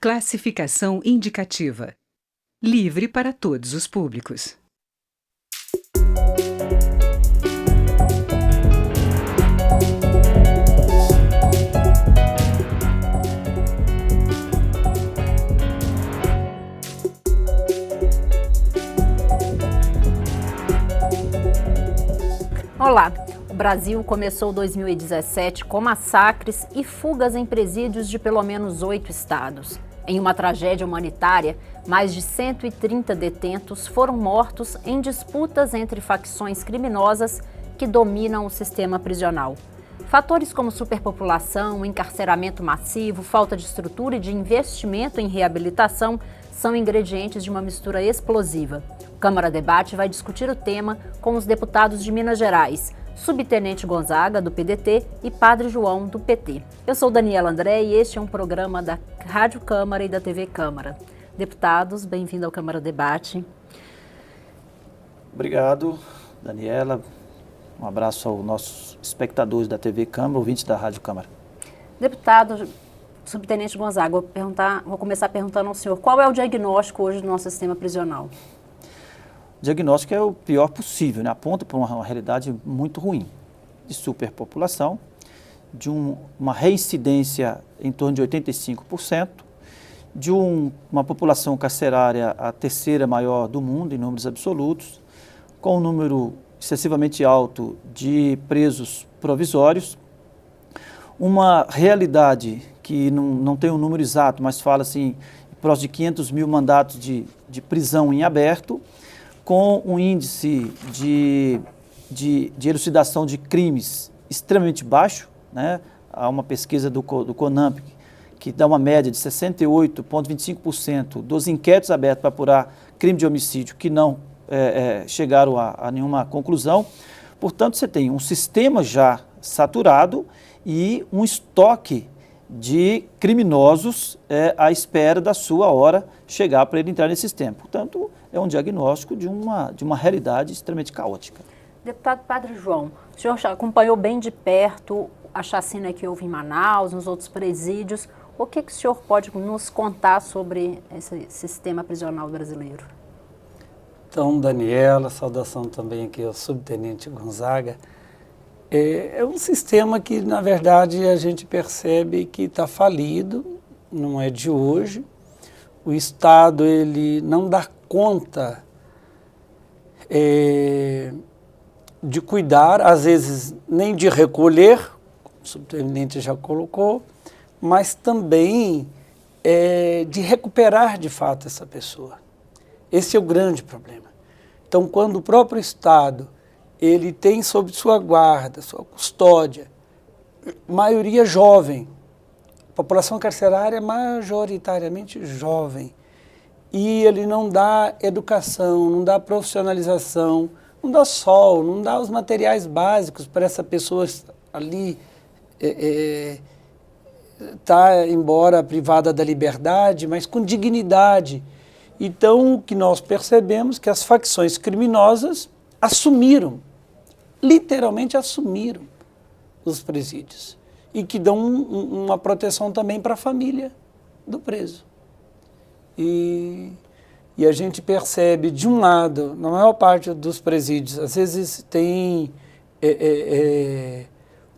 Classificação indicativa. Livre para todos os públicos. Olá! O Brasil começou 2017 com massacres e fugas em presídios de pelo menos 8 estados. Em uma tragédia humanitária, mais de 130 detentos foram mortos em disputas entre facções criminosas que dominam o sistema prisional. Fatores como superpopulação, encarceramento massivo, falta de estrutura e de investimento em reabilitação são ingredientes de uma mistura explosiva. O Câmara Debate vai discutir o tema com os deputados de Minas Gerais, Subtenente Gonzaga, do PDT, e Padre João, do PT. Eu sou Daniela André e este é um programa da Rádio Câmara e da TV Câmara. Deputados, bem-vindo ao Câmara Debate. Obrigado, Daniela. Um abraço aos nossos espectadores da TV Câmara, ouvintes da Rádio Câmara. Deputado Subtenente Gonzaga, vou começar perguntando ao senhor, qual é o diagnóstico hoje do nosso sistema prisional? O diagnóstico é o pior possível, né? Aponta para uma realidade muito ruim, de superpopulação, de uma reincidência em torno de 85%, de uma população carcerária a terceira maior do mundo em números absolutos, com um número excessivamente alto de presos provisórios, uma realidade que não tem um número exato, mas fala assim, próximo de 500 mil mandatos de prisão em aberto, com um índice de elucidação de crimes extremamente baixo, né? Há uma pesquisa do CONAMP que dá uma média de 68,25% dos inquéritos abertos para apurar crime de homicídio que não chegaram a nenhuma conclusão. Portanto, você tem um sistema já saturado e um estoque de criminosos à espera da sua hora chegar para ele entrar nesse sistema. Portanto, é um diagnóstico de uma realidade extremamente caótica. Deputado Padre João, o senhor acompanhou bem de perto a chacina que houve em Manaus, nos outros presídios. O que o senhor pode nos contar sobre esse sistema prisional brasileiro? Então, Daniela, saudação também aqui ao Subtenente Gonzaga. É um sistema que, na verdade, a gente percebe que está falido, não é de hoje. O Estado ele não dá conta de cuidar, às vezes nem de recolher, como o subtenente já colocou, mas também de recuperar de fato essa pessoa. Esse é o grande problema. Então, quando o próprio Estado ele tem sob sua guarda, sua custódia, maioria jovem, população carcerária majoritariamente jovem, e ele não dá educação, não dá profissionalização, não dá sol, não dá os materiais básicos para essa pessoa ali tá, embora privada da liberdade, mas com dignidade. Então, o que nós percebemos é que as facções criminosas assumiram, literalmente assumiram os presídios e que dão uma proteção também para a família do preso. E a gente percebe, de um lado, na maior parte dos presídios, às vezes tem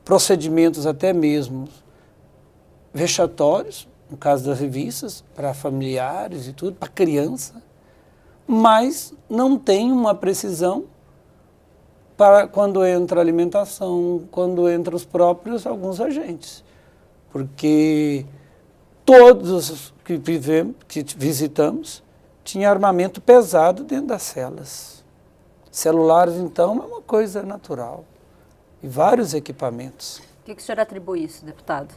procedimentos até mesmo vexatórios, no caso das revistas, para familiares e tudo, para criança, mas não tem uma precisão para quando entra a alimentação, quando entra os próprios alguns agentes. Porque todos que visitamos tinham armamento pesado dentro das celas. Celulares, então, é uma coisa natural. E vários equipamentos. O que o senhor atribui isso, deputado?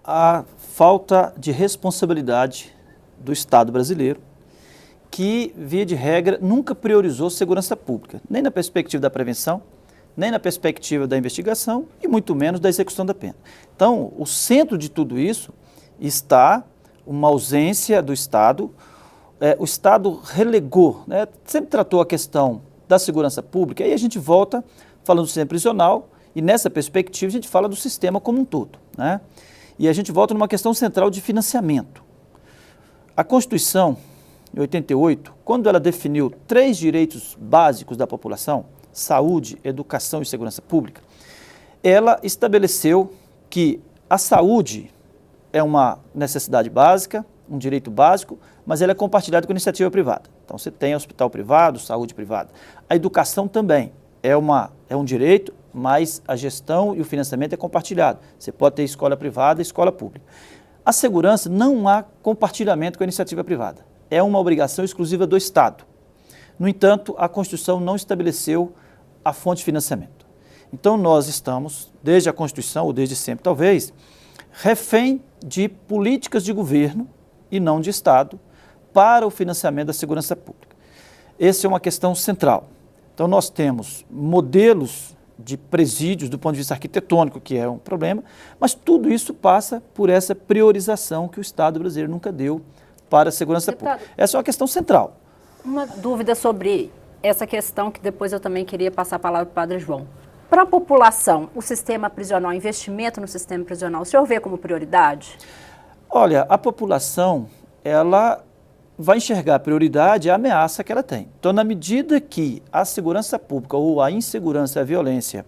A falta de responsabilidade do Estado brasileiro, que, via de regra, nunca priorizou segurança pública, nem na perspectiva da prevenção, nem na perspectiva da investigação e muito menos da execução da pena. Então, o centro de tudo isso está uma ausência do Estado. O Estado relegou, né, sempre tratou a questão da segurança pública, e aí a gente volta falando do sistema prisional, e nessa perspectiva a gente fala do sistema como um todo, né? E a gente volta numa questão central de financiamento. A Constituição, em 88, quando ela definiu 3 direitos básicos da população, saúde, educação e segurança pública, ela estabeleceu que a saúde é uma necessidade básica, um direito básico, mas ela é compartilhada com a iniciativa privada. Então você tem hospital privado, saúde privada. A educação também é um direito, mas a gestão e o financiamento é compartilhado. Você pode ter escola privada e escola pública. A segurança não há compartilhamento com a iniciativa privada. É uma obrigação exclusiva do Estado. No entanto, a Constituição não estabeleceu a fonte de financiamento. Então nós estamos, desde a Constituição, ou desde sempre talvez, refém de políticas de governo e não de Estado para o financiamento da segurança pública. Essa é uma questão central. Então nós temos modelos de presídios do ponto de vista arquitetônico, que é um problema, mas tudo isso passa por essa priorização que o Estado brasileiro nunca deu para a segurança pública. Essa é uma questão central. Uma dúvida sobre essa questão que depois eu também queria passar a palavra para o Padre João. Para a população, o sistema prisional, investimento no sistema prisional, o senhor vê como prioridade? Olha, a população, ela vai enxergar a prioridade e a ameaça que ela tem. Então, na medida que a segurança pública ou a insegurança e a violência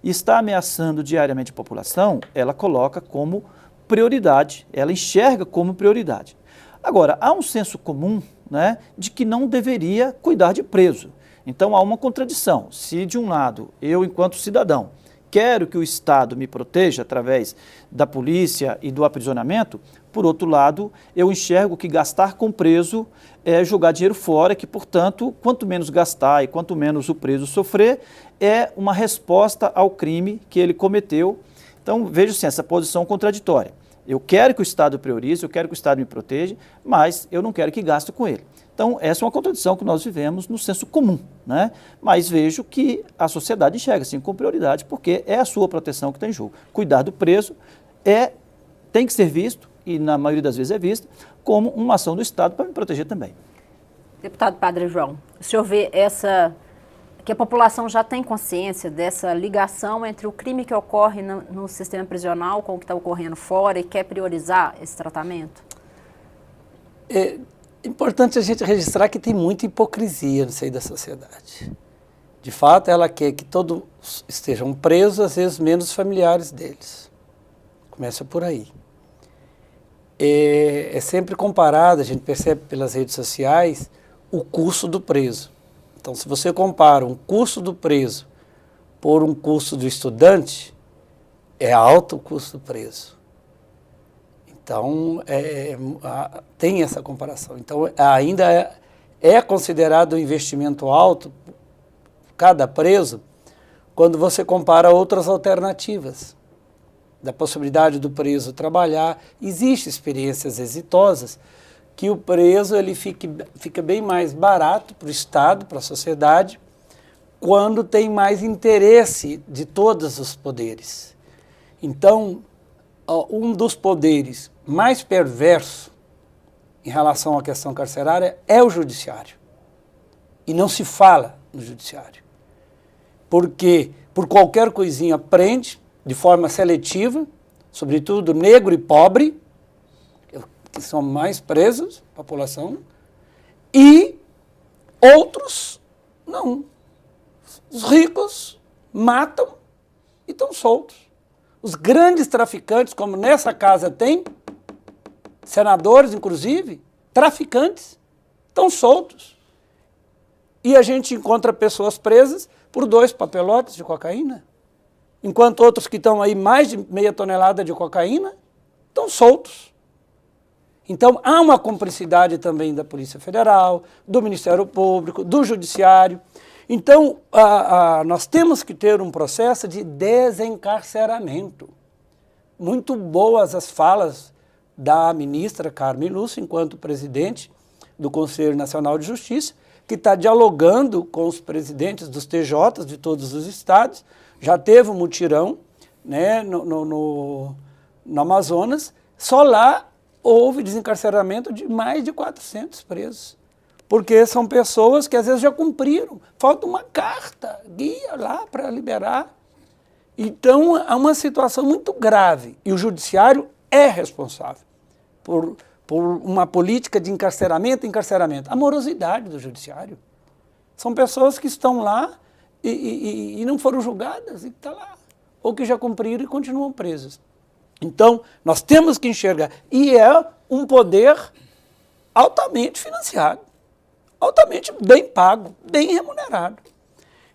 está ameaçando diariamente a população, ela coloca como prioridade, ela enxerga como prioridade. Agora, há um senso comum, né, de que não deveria cuidar de preso. Então, há uma contradição. Se, de um lado, eu, enquanto cidadão, quero que o Estado me proteja através da polícia e do aprisionamento, por outro lado, eu enxergo que gastar com preso é jogar dinheiro fora, que, portanto, quanto menos gastar e quanto menos o preso sofrer, é uma resposta ao crime que ele cometeu. Então, veja assim, essa posição contraditória. Eu quero que o Estado priorize, eu quero que o Estado me proteja, mas eu não quero que gaste com ele. Então, essa é uma contradição que nós vivemos no senso comum, né? Mas vejo que a sociedade enxerga assim com prioridade, porque é a sua proteção que está em jogo. Cuidar do preso tem que ser visto, e na maioria das vezes é visto, como uma ação do Estado para me proteger também. Deputado Padre João, o senhor vê que a população já tem consciência dessa ligação entre o crime que ocorre no sistema prisional com o que está ocorrendo fora e quer priorizar esse tratamento? É importante a gente registrar que tem muita hipocrisia no seio da sociedade. De fato, ela quer que todos estejam presos, às vezes menos familiares deles. Começa por aí. É sempre comparado, a gente percebe pelas redes sociais, o custo do preso. Então, se você compara um custo do preso por um custo do estudante, é alto o custo do preso. Então, tem essa comparação. Então, ainda é considerado um investimento alto, cada preso, quando você compara outras alternativas. Da possibilidade do preso trabalhar. Existem experiências exitosas que o preso ele fica bem mais barato para o Estado, para a sociedade, quando tem mais interesse de todos os poderes. Então, um dos poderes mais perverso em relação à questão carcerária é o judiciário. E não se fala no judiciário. Porque por qualquer coisinha prende de forma seletiva, sobretudo negro e pobre, que são mais presos, população, e outros não. Os ricos matam e estão soltos. Os grandes traficantes, como nessa casa tem, senadores inclusive, traficantes, estão soltos. E a gente encontra pessoas presas por 2 papelotes de cocaína, enquanto outros que estão aí mais de meia tonelada de cocaína estão soltos. Então, há uma cumplicidade também da Polícia Federal, do Ministério Público, do Judiciário. Então, nós temos que ter um processo de desencarceramento. Muito boas as falas da ministra Carmen Lúcia, enquanto presidente do Conselho Nacional de Justiça, que está dialogando com os presidentes dos TJs de todos os estados. Já teve um mutirão, né, no Amazonas, só lá houve desencarceramento de mais de 400 presos. Porque são pessoas que às vezes já cumpriram, falta uma carta, guia lá para liberar. Então, há uma situação muito grave e o judiciário é responsável por uma política de encarceramento. A morosidade do judiciário. São pessoas que estão lá e não foram julgadas e estão lá. Ou que já cumpriram e continuam presas. Então, nós temos que enxergar. E é um poder altamente financiado, altamente bem pago, bem remunerado.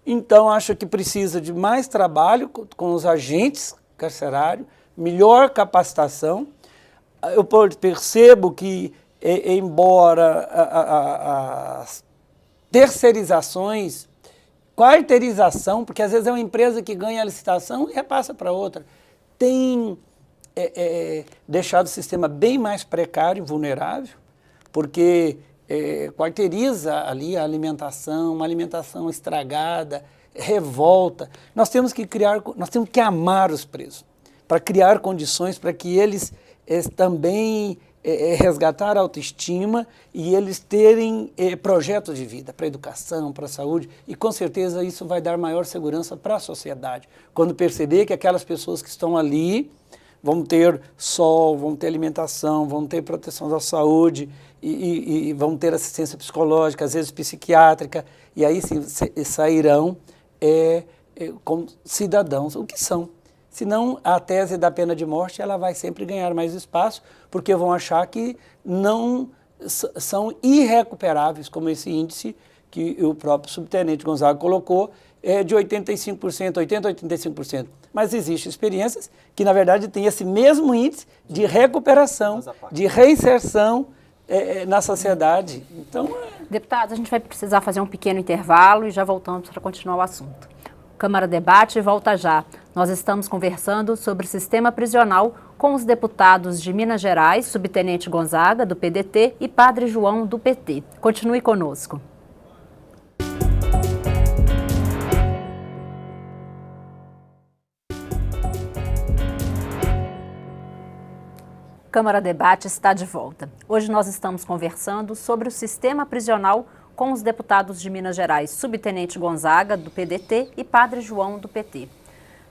Então, acho que precisa de mais trabalho com os agentes carcerários, melhor capacitação. Eu percebo que, embora as terceirizações, quarteirização, porque às vezes é uma empresa que ganha a licitação e repassa para outra, tem deixado o sistema bem mais precário e vulnerável, porque quarteiriza ali a alimentação, uma alimentação estragada, revolta. Nós temos que amar os presos, para criar condições para que eles também resgatar a autoestima e eles terem projetos de vida para a educação, para a saúde, e com certeza isso vai dar maior segurança para a sociedade, quando perceber que aquelas pessoas que estão ali vão ter sol, vão ter alimentação, vão ter proteção da saúde e vão ter assistência psicológica, às vezes psiquiátrica, e aí sim sairão como cidadãos, o que são. Senão a tese da pena de morte ela vai sempre ganhar mais espaço, porque vão achar que não são irrecuperáveis, como esse índice que o próprio subtenente Gonzaga colocou, de 85%, 80% a 85%. Mas existem experiências que, na verdade, têm esse mesmo índice de recuperação, de reinserção na sociedade. Então, Deputados, a gente vai precisar fazer um pequeno intervalo e já voltamos para continuar o assunto. Câmara Debate volta já. Nós estamos conversando sobre o sistema prisional com os deputados de Minas Gerais, subtenente Gonzaga, do PDT, e Padre João, do PT. Continue conosco. Câmara Debate está de volta. Hoje nós estamos conversando sobre o sistema prisional com os deputados de Minas Gerais, subtenente Gonzaga, do PDT, e Padre João, do PT.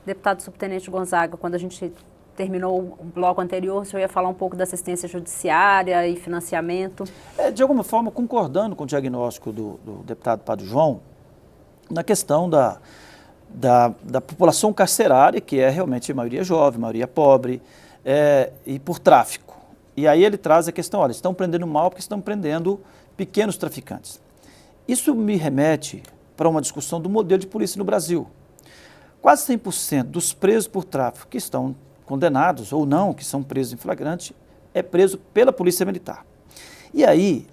Deputado subtenente Gonzaga, quando a gente terminou o bloco anterior, o senhor ia falar um pouco da assistência judiciária e financiamento. De alguma forma, concordando com o diagnóstico do deputado Padre João, na questão da população carcerária, que é realmente a maioria jovem, a maioria pobre, e por tráfico. E aí ele traz a questão, olha, estão prendendo mal porque estão prendendo pequenos traficantes. Isso me remete para uma discussão do modelo de polícia no Brasil. Quase 100% dos presos por tráfico que estão condenados ou não, que são presos em flagrante, é preso pela Polícia Militar. E aí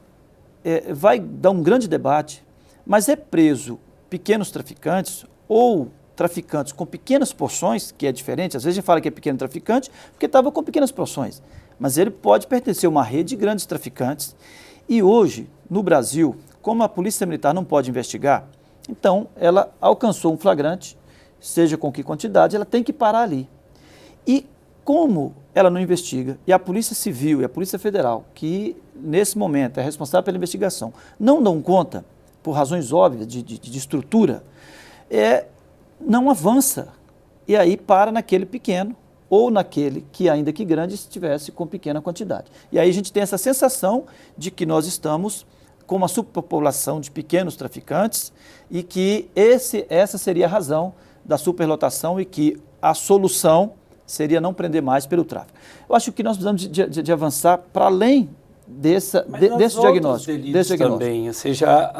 vai dar um grande debate, mas é preso pequenos traficantes ou traficantes com pequenas porções, que é diferente, às vezes a gente fala que é pequeno traficante porque estava com pequenas porções, mas ele pode pertencer a uma rede de grandes traficantes. E hoje, no Brasil, como a Polícia Militar não pode investigar, então ela alcançou um flagrante, seja com que quantidade, ela tem que parar ali. E como ela não investiga, e a Polícia Civil e a Polícia Federal, que nesse momento é responsável pela investigação, não dão conta, por razões óbvias de estrutura, não avança. E aí para naquele pequeno, ou naquele que, ainda que grande, estivesse com pequena quantidade. E aí a gente tem essa sensação de que nós estamos com uma superpopulação de pequenos traficantes e que essa seria a razão da superlotação e que a solução seria não prender mais pelo tráfico. Eu acho que nós precisamos de avançar para além desse diagnóstico. Também, ou seja,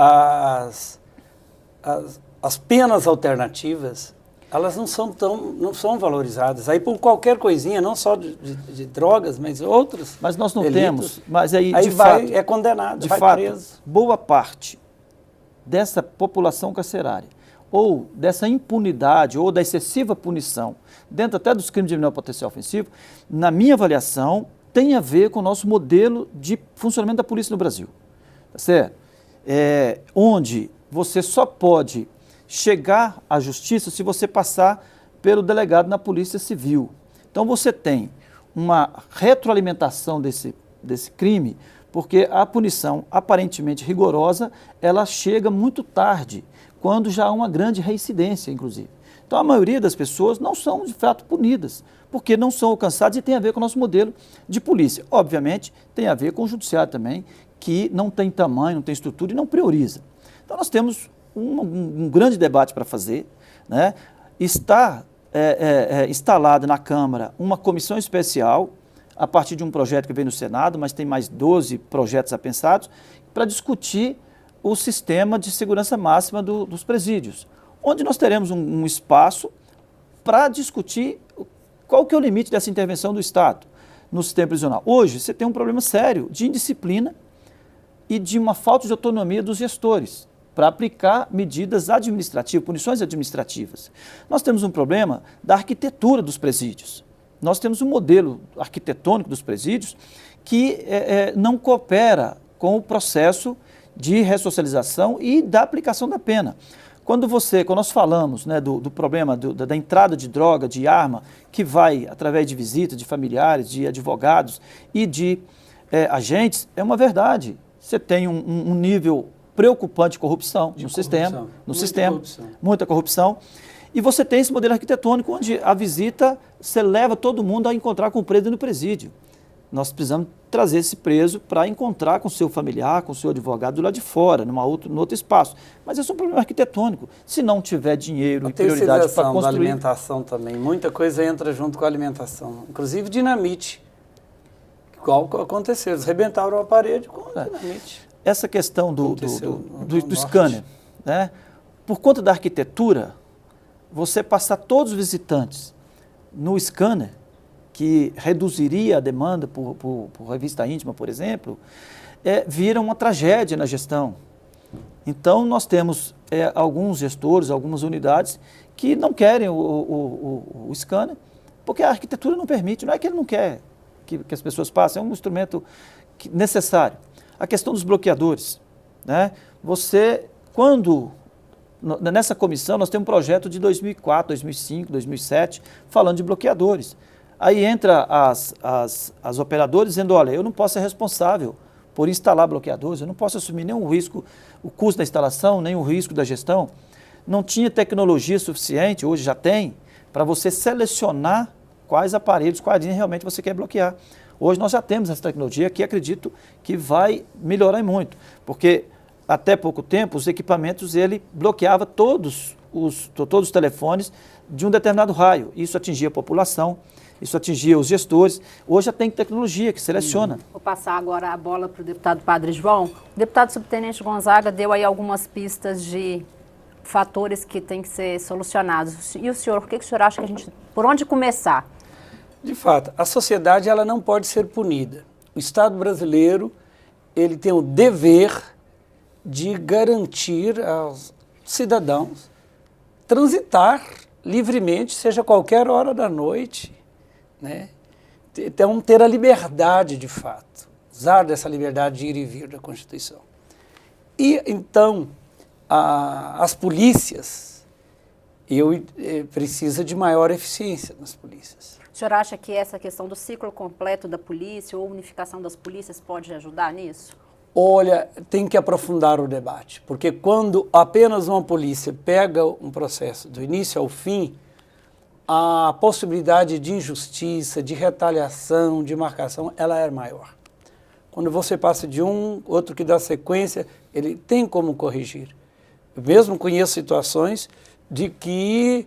as penas alternativas, elas não são valorizadas. Aí por qualquer coisinha, não só de drogas, mas outros. Mas nós não delitos, temos. Mas aí de fato, é condenado, de vai fato, preso. Boa parte dessa população carcerária, ou dessa impunidade, ou da excessiva punição, dentro até dos crimes de menor potencial ofensivo, na minha avaliação, tem a ver com o nosso modelo de funcionamento da polícia no Brasil. Tá certo? Onde você só pode chegar à justiça se você passar pelo delegado na Polícia Civil. Então você tem uma retroalimentação desse crime, porque a punição aparentemente rigorosa, ela chega muito tarde, quando já há uma grande reincidência, inclusive. Então, a maioria das pessoas não são, de fato, punidas, porque não são alcançadas e tem a ver com o nosso modelo de polícia. Obviamente, tem a ver com o judiciário também, que não tem tamanho, não tem estrutura e não prioriza. Então, nós temos um grande debate para fazer, né? Está instalada na Câmara uma comissão especial, a partir de um projeto que veio no Senado, mas tem mais 12 projetos apensados, para discutir o sistema de segurança máxima dos presídios, onde nós teremos um espaço para discutir qual que é o limite dessa intervenção do Estado no sistema prisional. Hoje, você tem um problema sério de indisciplina e de uma falta de autonomia dos gestores para aplicar medidas administrativas, punições administrativas. Nós temos um problema da arquitetura dos presídios. Nós temos um modelo arquitetônico dos presídios que não coopera com o processo de ressocialização e da aplicação da pena. Quando nós falamos, né, do problema da entrada de droga, de arma, que vai através de visitas de familiares, de advogados e de agentes, é uma verdade. Você tem um nível preocupante de corrupção no sistema, muita corrupção. E você tem esse modelo arquitetônico onde a visita, você leva todo mundo a encontrar com o preso no presídio. Nós precisamos trazer esse preso para encontrar com o seu familiar, com o seu advogado do lado de fora, num outro espaço. Mas esse é um problema arquitetônico. Se não tiver dinheiro e prioridade para construir... da alimentação também. Muita coisa entra junto com a alimentação. Inclusive dinamite. Igual aconteceu. Eles rebentaram a parede com dinamite. Essa questão do scanner, né? Por conta da arquitetura, você passar todos os visitantes no scanner, que reduziria a demanda por revista íntima, por exemplo, vira uma tragédia na gestão. Então, nós temos alguns gestores, algumas unidades que não querem o scanner, porque a arquitetura não permite. Não é que ele não quer que as pessoas passem, é um instrumento necessário. A questão dos bloqueadores, né? Nessa comissão, nós temos um projeto de 2004, 2005, 2007, falando de bloqueadores. Aí entra as operadoras dizendo, olha, eu não posso ser responsável por instalar bloqueadores, eu não posso assumir nenhum risco, o custo da instalação, nem o risco da gestão. Não tinha tecnologia suficiente, hoje já tem, para você selecionar quais aparelhos, quais linhas realmente você quer bloquear. Hoje nós já temos essa tecnologia que acredito que vai melhorar muito, porque até pouco tempo os equipamentos, ele bloqueava todos os telefones de um determinado raio. Isso atingia a população, isso atingia os gestores. Hoje já tem tecnologia que seleciona. Vou passar agora a bola para o deputado Padre João. O deputado subtenente Gonzaga deu aí algumas pistas de fatores que têm que ser solucionados. E o senhor, o que o senhor acha por onde começar? De fato, a sociedade ela não pode ser punida. O Estado brasileiro ele tem o dever de garantir aos cidadãos transitar livremente, seja qualquer hora da noite, né? Então, ter a liberdade de fato, usar dessa liberdade de ir e vir da Constituição. E, então, as polícias, precisa de maior eficiência nas polícias. O senhor acha que essa questão do ciclo completo da polícia ou unificação das polícias pode ajudar nisso? Olha, tem que aprofundar o debate, porque quando apenas uma polícia pega um processo do início ao fim, a possibilidade de injustiça, de retaliação, de marcação, ela é maior. Quando você passa de um, outro que dá sequência, ele tem como corrigir. Eu mesmo conheço situações de que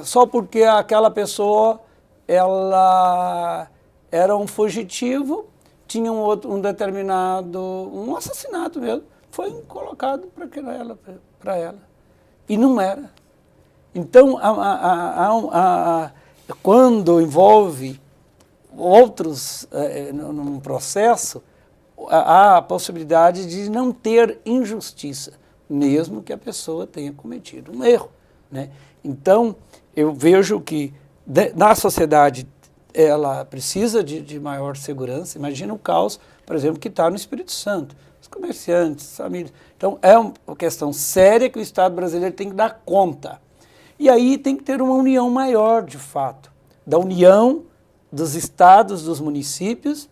só porque aquela pessoa ela era um fugitivo, tinha um determinado, um assassinato mesmo, foi colocado para ela. E não era. Então, quando envolve outros num processo, há a possibilidade de não ter injustiça, mesmo que a pessoa tenha cometido um erro, né? Então, eu vejo que na sociedade ela precisa de maior segurança. Imagina o caos, por exemplo, que está no Espírito Santo. Os comerciantes, famílias. Então, é uma questão séria que o Estado brasileiro tem que dar conta. E aí tem que ter uma união maior, de fato, da união dos estados, dos municípios,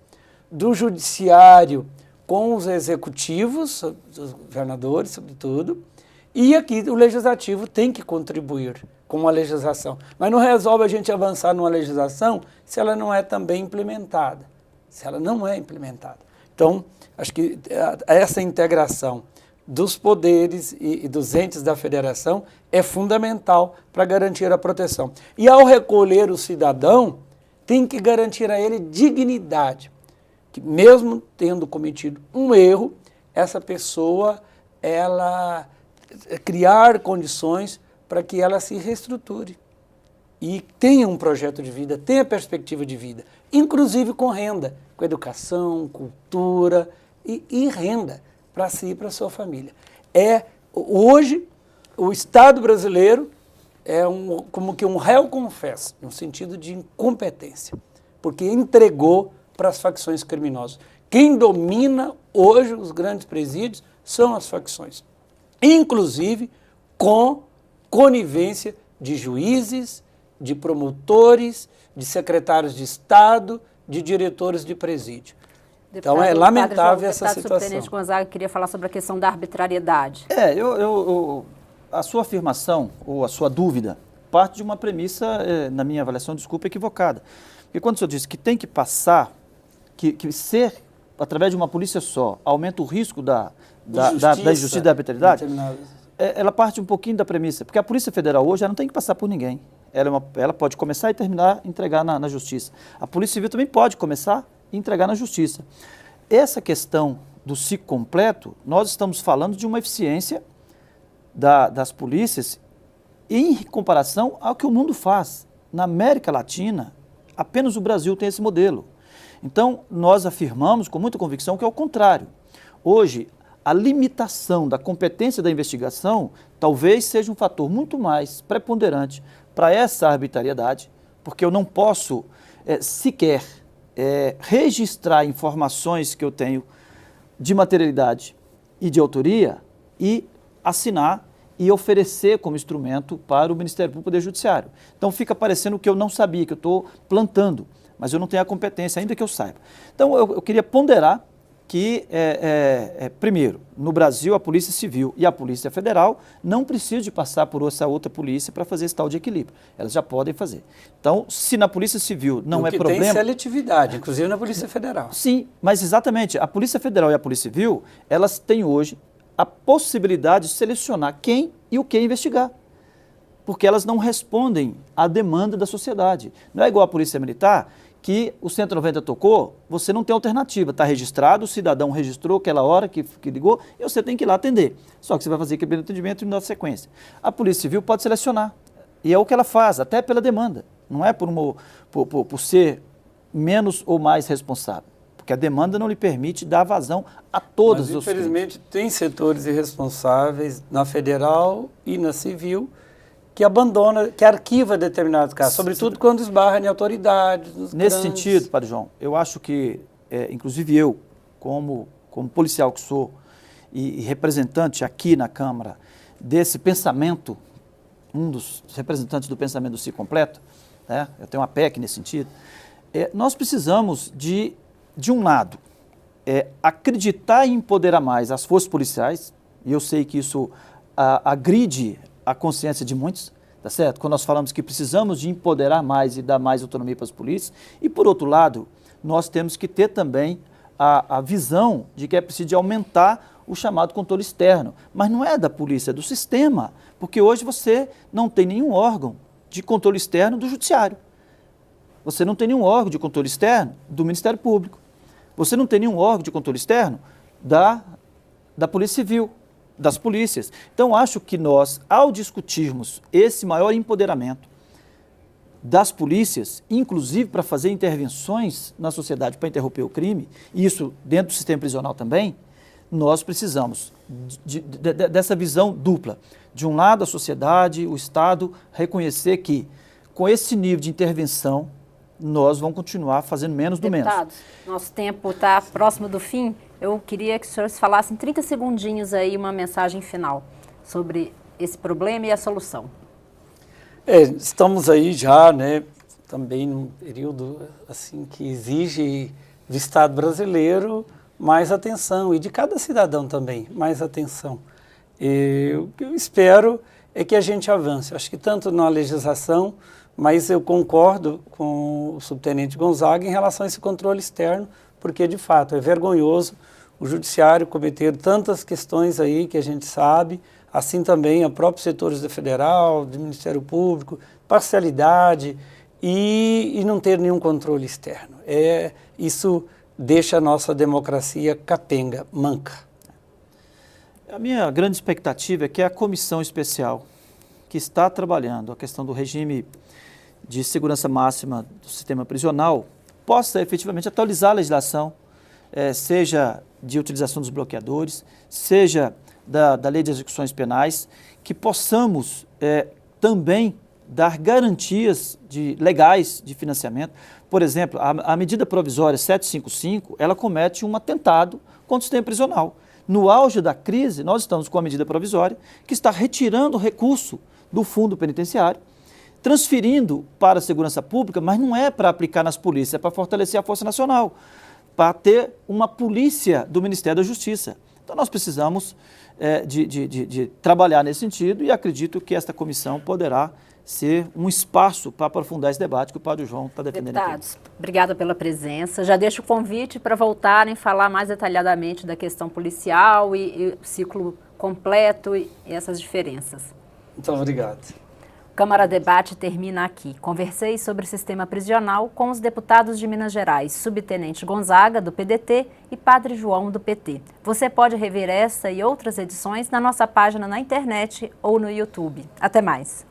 do judiciário com os executivos, os governadores, sobretudo, e aqui o legislativo tem que contribuir com uma legislação. Mas não resolve a gente avançar numa legislação se ela não é também implementada. Se ela não é implementada. Então, acho que essa integração dos poderes e dos entes da federação é fundamental para garantir a proteção. E ao recolher o cidadão, tem que garantir a ele dignidade. Que mesmo tendo cometido um erro, essa pessoa, ela criar condições para que ela se reestruture e tenha um projeto de vida, tenha perspectiva de vida, inclusive com renda, com educação, cultura e renda para si e para sua família. Hoje, o Estado brasileiro é como que um réu confesso, no sentido de incompetência, porque entregou para as facções criminosas. Quem domina hoje os grandes presídios são as facções, inclusive com conivência de juízes, de promotores, de secretários de Estado, de diretores de presídio. Então é lamentável essa situação. O Tenente Gonzaga queria falar sobre a questão da arbitrariedade. A sua afirmação ou a sua dúvida parte de uma premissa, na minha avaliação, desculpa, equivocada. Porque quando o senhor disse que tem que passar, que ser, através de uma polícia só, aumenta o risco da injustiça e da arbitrariedade, ela parte um pouquinho da premissa, porque a Polícia Federal hoje não tem que passar por ninguém. Ela pode começar e terminar, entregar na Justiça. A Polícia Civil também pode começar e entregar na Justiça. Essa questão do ciclo completo, nós estamos falando de uma eficiência das polícias em comparação ao que o mundo faz. Na América Latina, apenas o Brasil tem esse modelo. Então, nós afirmamos com muita convicção que é o contrário. Hoje, a limitação da competência da investigação talvez seja um fator muito mais preponderante para essa arbitrariedade, porque eu não posso sequer registrar informações que eu tenho de materialidade e de autoria e assinar e oferecer como instrumento para o Ministério Público e Poder Judiciário. Então fica parecendo que eu não sabia, que eu estou plantando, mas eu não tenho a competência, ainda que eu saiba. Então eu queria ponderar que, primeiro, no Brasil a Polícia Civil e a Polícia Federal não precisam de passar por essa outra polícia para fazer esse tal de equilíbrio. Elas já podem fazer. Então, se na Polícia Civil não é problema... tem seletividade, inclusive na Polícia Federal. Sim, mas exatamente, a Polícia Federal e a Polícia Civil, elas têm hoje a possibilidade de selecionar quem e o que investigar, porque elas não respondem à demanda da sociedade. Não é igual a Polícia Militar, que o 190 tocou, você não tem alternativa, está registrado, o cidadão registrou aquela hora que ligou e você tem que ir lá atender. Só que você vai fazer aquele atendimento e na sequência. A Polícia Civil pode selecionar, e é o que ela faz, até pela demanda, não é por ser menos ou mais responsável, porque a demanda não lhe permite dar vazão a todos os crimes. Infelizmente, tem setores irresponsáveis na federal e na civil que abandona, que arquiva determinados casos, sobretudo quando esbarra em autoridades. Nesse sentido, Padre João, eu acho que, inclusive eu, como policial que sou e representante aqui na Câmara desse pensamento, um dos representantes do pensamento do ciclo completo, né, eu tenho uma PEC nesse sentido, nós precisamos de um lado, acreditar e empoderar mais as forças policiais, e eu sei que isso agride a consciência de muitos, tá certo? Quando nós falamos que precisamos de empoderar mais e dar mais autonomia para as polícias, e por outro lado, nós temos que ter também a visão de que é preciso de aumentar o chamado controle externo, mas não é da polícia, é do sistema, porque hoje você não tem nenhum órgão de controle externo do Judiciário, você não tem nenhum órgão de controle externo do Ministério Público, você não tem nenhum órgão de controle externo da Polícia Civil, das polícias. Então, acho que nós, ao discutirmos esse maior empoderamento das polícias, inclusive para fazer intervenções na sociedade para interromper o crime, e isso dentro do sistema prisional também, nós precisamos dessa visão dupla. De um lado, a sociedade, o Estado, reconhecer que, com esse nível de intervenção, nós vamos continuar fazendo menos do menos. Deputados, nosso tempo está próximo do fim. Eu queria que os senhores falassem 30 segundinhos aí, uma mensagem final sobre esse problema e a solução. Estamos aí já, né, também num período assim que exige do Estado brasileiro mais atenção e de cada cidadão também mais atenção. Eu espero é que a gente avance. Acho que tanto na legislação, mas eu concordo com o subtenente Gonzaga em relação a esse controle externo, porque de fato é vergonhoso o judiciário cometer tantas questões aí que a gente sabe, assim também a próprios setores da Federal, do Ministério Público, parcialidade e não ter nenhum controle externo. Isso deixa a nossa democracia capenga, manca. A minha grande expectativa é que a comissão especial que está trabalhando a questão do regime de segurança máxima do sistema prisional possa efetivamente atualizar a legislação, seja de utilização dos bloqueadores, seja da lei de execuções penais, que possamos também dar garantias legais de financiamento. Por exemplo, a medida provisória 755, ela comete um atentado contra o sistema prisional. No auge da crise, nós estamos com a medida provisória que está retirando recurso do fundo penitenciário, transferindo para a segurança pública, mas não é para aplicar nas polícias, é para fortalecer a Força Nacional, para ter uma polícia do Ministério da Justiça. Então nós precisamos de trabalhar nesse sentido e acredito que esta comissão poderá ser um espaço para aprofundar esse debate que o Padre João está defendendo aqui. Deputados, obrigada pela presença. Já deixo o convite para voltarem a falar mais detalhadamente da questão policial e o ciclo completo e essas diferenças. Muito obrigado. O Câmara Debate termina aqui. Conversei sobre o sistema prisional com os deputados de Minas Gerais, Subtenente Gonzaga, do PDT, e Padre João, do PT. Você pode rever essa e outras edições na nossa página na internet ou no YouTube. Até mais.